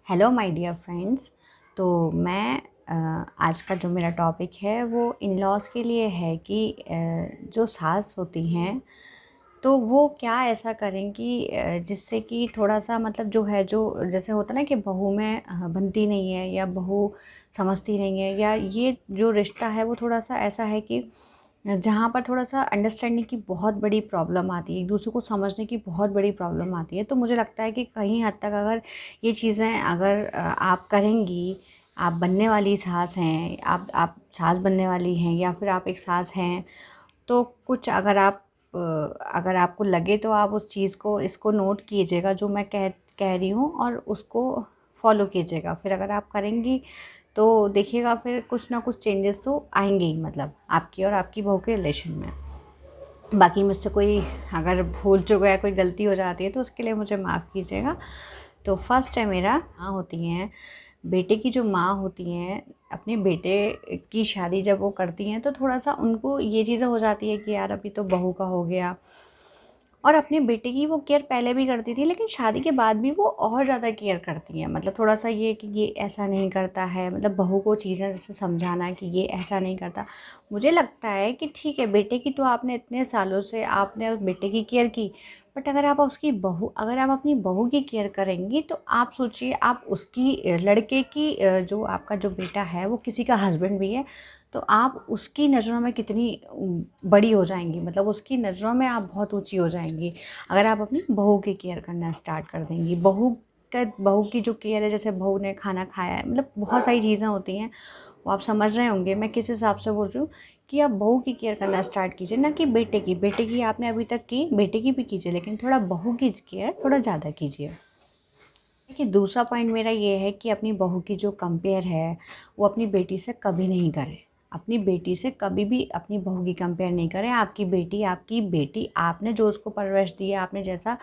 Hello my dear friends. तो मैं आज का जो मेरा टॉपिक है वो इन लॉज़ के लिए है कि जो सास होती हैं तो वो क्या ऐसा करें कि जिससे कि थोड़ा सा मतलब जो है जो जैसे होता है ना कि बहू में बनती नहीं है या बहू समझती नहीं है, या ये जो रिश्ता है वो थोड़ा सा ऐसा है कि जहाँ पर थोड़ा-सा अंडरस्टैंडिंग की बहुत बड़ी प्रॉब्लम आती है, एक-दूसरे को समझने की बहुत बड़ी प्रॉब्लम आती है। तो मुझे लगता है कि कहीं हद तक अगर ये चीज़ें अगर आप करेंगी, आप बनने वाली सास हैं, आप सास बनने वाली हैं या फिर आप एक सास हैं, तो कुछ अगर आपको लगे तो आप उस चीज़ को इसको नोट कीजिएगा जो मैं कह रही हूँ, और उसको फ़ॉलो कीजिएगा। फिर अगर आप करेंगी तो देखिएगा फिर कुछ ना कुछ चेंजेस तो आएंगे ही, मतलब आपकी और आपकी बहू के रिलेशन में। बाकी मुझसे कोई अगर भूल चूक या कोई गलती हो जाती है तो उसके लिए मुझे माफ़ कीजिएगा। तो फर्स्ट है मेरा, माँ होती हैं, बेटे की जो माँ होती हैं, अपने बेटे की शादी जब वो करती हैं तो थोड़ा सा उनको ये चीज़ें हो जाती है कि यार अभी तो बहू का हो गया। और अपने बेटे की वो केयर पहले भी करती थी, लेकिन शादी के बाद भी वो और ज़्यादा केयर करती हैं। मतलब थोड़ा सा ये कि ये ऐसा नहीं करता है, मतलब बहू को चीज़ें जैसे समझाना कि ये ऐसा नहीं करता। मुझे लगता है कि ठीक है, बेटे की तो आपने इतने सालों से आपने उस बेटे की केयर की, बट अगर आप अपनी बहू की केयर करेंगी तो आप सोचिए, आप उसकी लड़के की जो आपका जो बेटा है वो किसी का हस्बैंड भी है, तो आप उसकी नज़रों में कितनी बड़ी हो जाएंगी, मतलब उसकी नज़रों में आप बहुत ऊंची हो जाएंगी अगर आप अपनी बहू की केयर करना स्टार्ट कर देंगी। बहू की जो केयर है, जैसे बहू ने खाना खाया है, मतलब बहुत सारी चीज़ें होती हैं, वो आप समझ रहे होंगे मैं किस हिसाब से बोल रही हूँ। कि आप बहू की केयर करना स्टार्ट कीजिए, ना कि बेटे की आपने अभी तक की, बेटे की भी कीजिए, लेकिन थोड़ा बहू की केयर थोड़ा ज़्यादा कीजिए। देखिए, दूसरा पॉइंट मेरा ये है कि अपनी बहू की जो कंपेयर है वो अपनी बेटी से कभी नहीं करें। अपनी बेटी से कभी भी अपनी बहू की कंपेयर नहीं करें। आपकी बेटी, आपने जो उसको परवरिश दी है, आपने जैसा,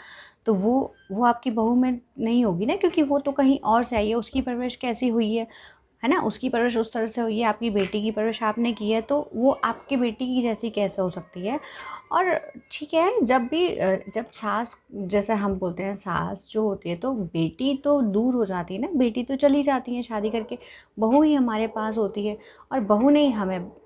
तो वो आपकी बहू में नहीं होगी ना, क्योंकि वो तो कहीं और से आई है। उसकी परवरिश कैसी हुई है ना, उसकी परवरिश उस तरह से हुई है, आपकी बेटी की परवरिश आपने की है, तो वो आपकी बेटी की जैसी कैसे हो सकती है। और ठीक है, जब सास, जैसे हम बोलते हैं सास जो होती है, तो बेटी तो दूर हो जाती है ना, बेटी तो चली जाती है शादी करके, बहू ही हमारे पास होती है। और बहू ने ही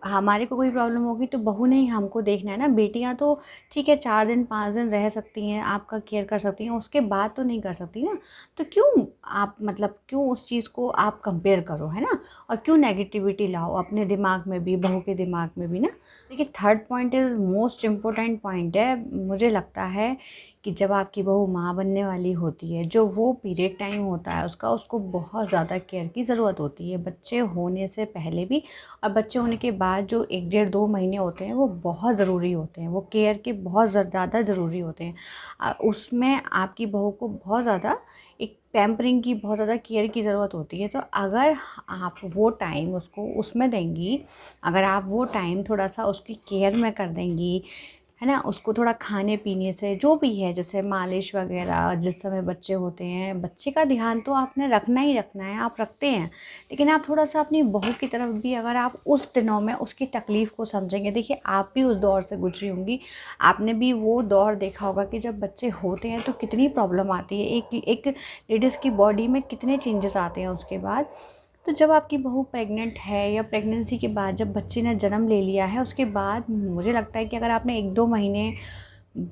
हमारे को कोई प्रॉब्लम होगी तो बहू ने ही हमको देखना है ना। बेटियां तो ठीक है 4 दिन 5 दिन रह सकती हैं, आपका केयर कर सकती हैं, उसके बाद तो नहीं कर सकती ना। तो क्यों उस चीज़ को आप कंपेयर करो, है ना। और क्यों नेगेटिविटी लाओ अपने दिमाग में भी, बहू के दिमाग में भी ना। देखिए, third point is most important point है। मुझे लगता है कि जब आपकी बहू माँ बनने वाली होती है, जो वो पीरियड टाइम होता है उसको बहुत ज़्यादा केयर की ज़रूरत होती है, बच्चे होने से पहले भी और बच्चे होने के बाद जो 1 डेढ़ 2 महीने होते हैं वो बहुत ज़रूरी होते हैं, वो केयर के बहुत ज़्यादा ज़रूरी होते हैं। उसमें आपकी बहू को बहुत ज़्यादा एक पैम्परिंग की, बहुत ज़्यादा केयर की ज़रूरत होती है। तो अगर आप वो टाइम उसको उसमें देंगी, अगर आप वो टाइम थोड़ा सा उसकी केयर में कर देंगी, है ना, उसको थोड़ा खाने पीने से जो भी है, जैसे मालिश वगैरह, जिस समय बच्चे होते हैं, बच्चे का ध्यान तो आपने रखना ही रखना है, आप रखते हैं, लेकिन आप थोड़ा सा अपनी बहू की तरफ भी, अगर आप उस दिनों में उसकी तकलीफ़ को समझेंगे। देखिए, आप भी उस दौर से गुजरी होंगी, आपने भी वो दौर देखा होगा कि जब बच्चे होते हैं तो कितनी प्रॉब्लम आती है, एक एक लेडीज़ की बॉडी में कितने चेंजेस आते हैं उसके बाद। तो जब आपकी बहू प्रेग्नेंट है या प्रेगनेंसी के बाद जब बच्चे ने जन्म ले लिया है, उसके बाद मुझे लगता है कि अगर आपने 1 2 महीने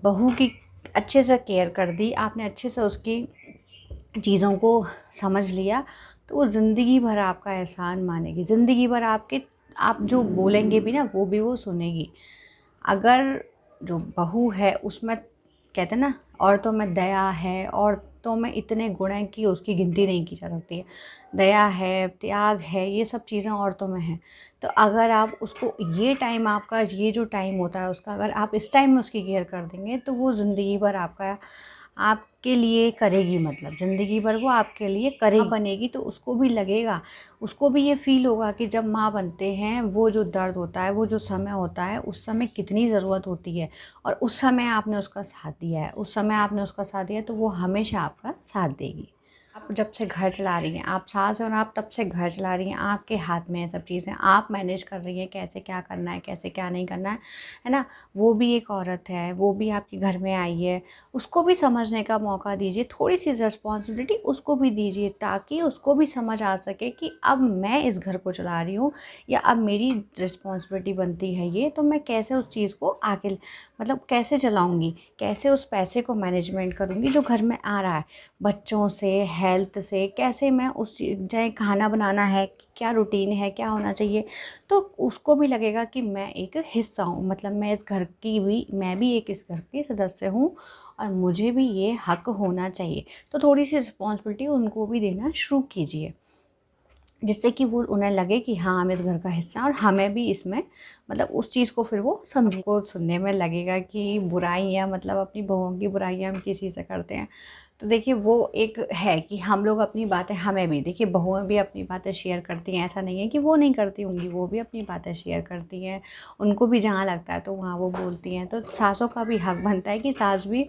बहू की अच्छे से केयर कर दी, आपने अच्छे से उसकी चीज़ों को समझ लिया, तो वो ज़िंदगी भर आपका एहसान मानेगी, ज़िंदगी भर आप जो बोलेंगे भी ना, वो भी वो सुनेगी। अगर जो बहू है उसमें, कहते हैं ना, औरतों में दया है, औरतों में इतने गुण हैं कि उसकी गिनती नहीं की जा सकती है। दया है, त्याग है, ये सब चीज़ें औरतों में हैं। तो अगर आप उसको ये टाइम, आपका ये जो टाइम होता है उसका, अगर आप इस टाइम में उसकी केयर कर देंगे तो वो ज़िंदगी भर आपके लिए करेगी, मतलब ज़िंदगी भर वो आपके लिए करेगी। बनेगी तो उसको भी लगेगा, उसको भी ये फ़ील होगा कि जब माँ बनते हैं वो जो दर्द होता है, वो जो समय होता है, उस समय कितनी ज़रूरत होती है। और उस समय आपने उसका साथ दिया है, तो वो हमेशा आपका साथ देगी। आप जब से घर चला रही हैं, आप सास हैं और आप तब से घर चला रही हैं, आपके हाथ में है सब चीज़ें, आप मैनेज कर रही हैं कैसे क्या करना है, कैसे क्या नहीं करना है ना? वो भी एक औरत है, वो भी आपके घर में आई है, उसको भी समझने का मौका दीजिए, थोड़ी-सी रिस्पॉन्सिबिलिटी उसको भी दीजिए, ताकि उसको भी समझ आ सके कि अब मैं इस घर को चला रही हूँ या अब मेरी रिस्पॉन्सिबिलिटी बनती है ये, तो मैं कैसे उस चीज़ को आगे मतलब कैसे चलाऊँगी, कैसे उस पैसे को मैनेजमेंट करूँगी जो घर में आ रहा है। बच्चों से, हेल्थ से, कैसे मैं उस चाहे खाना बनाना है, क्या रूटीन है, क्या होना चाहिए, तो उसको भी लगेगा कि मैं एक हिस्सा हूँ, मतलब मैं इस घर की भी, मैं भी एक इस घर की सदस्य हूँ और मुझे भी ये हक होना चाहिए। तो थोड़ी-सी रिस्पॉन्सिबिलिटी उनको भी देना शुरू कीजिए, जिससे कि वो उन्हें लगे कि हाँ, हम इस घर का हिस्सा हैं और हमें भी इसमें मतलब उस चीज़ को फिर वो समझे। को सुनने में लगेगा कि बुराइयाँ मतलब अपनी बहुओं की बुराइयाँ हम किसी से करते हैं। तो देखिए वो एक है कि हम लोग अपनी बातें, हमें भी देखिए बहुएँ भी अपनी बातें शेयर करती हैं, ऐसा नहीं है कि वो नहीं करती होंगी, वो भी अपनी बातें शेयर करती हैं। उनको भी जहाँ लगता है तो वहाँ वो बोलती हैं। तो सासों का भी हक बनता है कि सास भी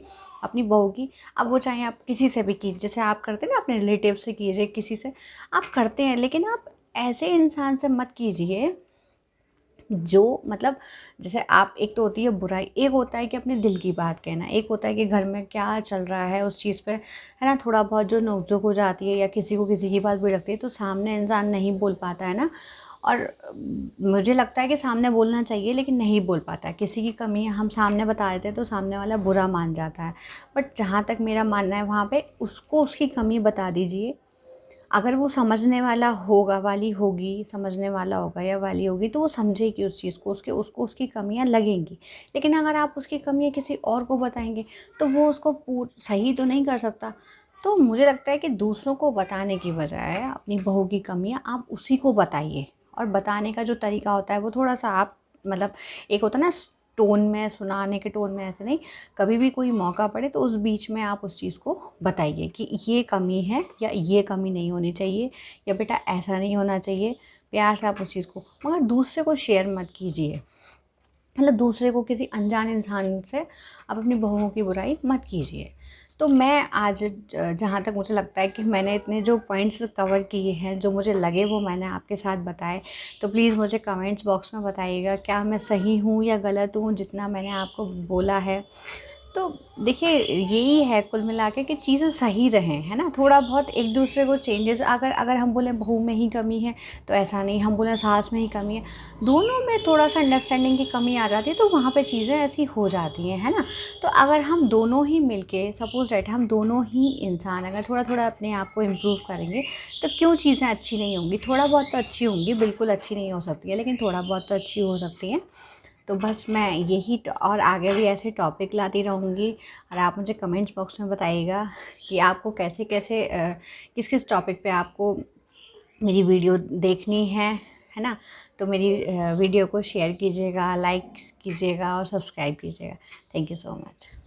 अपनी बहू की, अब वो चाहे आप किसी से भी कीजिए, जैसे आप करते हैं ना अपने रिलेटिव से कीजिए, किसी से आप करते हैं, लेकिन आप ऐसे इंसान से मत कीजिए जो मतलब जैसे आप, एक तो होती है बुराई, एक होता है कि अपने दिल की बात कहना, एक होता है कि घर में क्या चल रहा है उस चीज़ पे, है ना, थोड़ा बहुत जो नोक-झोंक हो जाती है या किसी को किसी की बात बुरी लगती है तो सामने इंसान नहीं बोल पाता है ना। और मुझे लगता है कि सामने बोलना चाहिए लेकिन नहीं बोल पाता है। किसी की कमियाँ हम सामने बता देते हैं तो सामने वाला बुरा मान जाता है। बट जहाँ तक मेरा मानना है वहाँ पे उसको उसकी कमी बता दीजिए। अगर वो समझने वाला होगा, वाली होगी, समझने वाला होगा या वाली होगी तो वो समझेगी उस चीज़ को, उसको उसकी कमियाँ लगेंगी। लेकिन अगर आप उसकी कमियाँ किसी और को बताएँगे तो वो उसको सही तो नहीं कर सकता। तो मुझे लगता है कि दूसरों को बताने की बजाय अपनी बहू की कमियाँ आप उसी को बताइए, और बताने का जो तरीका होता है वो थोड़ा-सा आप मतलब, एक होता है ना टोन में, सुनाने के टोन में, ऐसे नहीं, कभी भी कोई मौका पड़े तो उस बीच में आप उस चीज़ को बताइए कि ये कमी है या ये कमी नहीं होनी चाहिए या बेटा ऐसा नहीं होना चाहिए। प्यार से आप उस चीज़ को, मगर दूसरे को शेयर मत कीजिए। मतलब दूसरे को, किसी अनजान इंसान से आप अपनी बहुओं की बुराई मत कीजिए। तो मैं आज जहाँ तक मुझे लगता है कि मैंने इतने जो पॉइंट्स कवर किए हैं, जो मुझे लगे वो मैंने आपके साथ बताए। तो प्लीज़ मुझे कमेंट्स बॉक्स में बताइएगा क्या मैं सही हूँ या गलत हूँ जितना मैंने आपको बोला है। तो देखिए यही है कुल मिला के कि चीज़ें सही रहें, है ना? थोड़ा बहुत एक दूसरे को चेंजेस, अगर अगर हम बोलें बहू में ही कमी है तो ऐसा नहीं, हम बोलें सास में ही कमी है, दोनों में थोड़ा-सा अंडरस्टैंडिंग की कमी आ जाती है तो वहाँ पे चीज़ें ऐसी हो जाती हैं, है ना? तो अगर हम दोनों ही मिलके, सपोज़ दैट हम दोनों ही इंसान अगर थोड़ा-थोड़ा अपने आप को इम्प्रूव करेंगे तो क्यों चीज़ें अच्छी नहीं होंगी? थोड़ा बहुत तो अच्छी होंगी, बिल्कुल अच्छी नहीं हो सकती है, लेकिन थोड़ा बहुत तो अच्छी हो सकती हैं। तो बस मैं यही और आगे भी ऐसे टॉपिक लाती रहूँगी, और आप मुझे कमेंट्स बॉक्स में बताइएगा कि आपको कैसे-कैसे किस-किस टॉपिक पे आपको मेरी वीडियो देखनी है ना? तो मेरी वीडियो को शेयर कीजिएगा, लाइक कीजिएगा और सब्सक्राइब कीजिएगा। Thank you so much.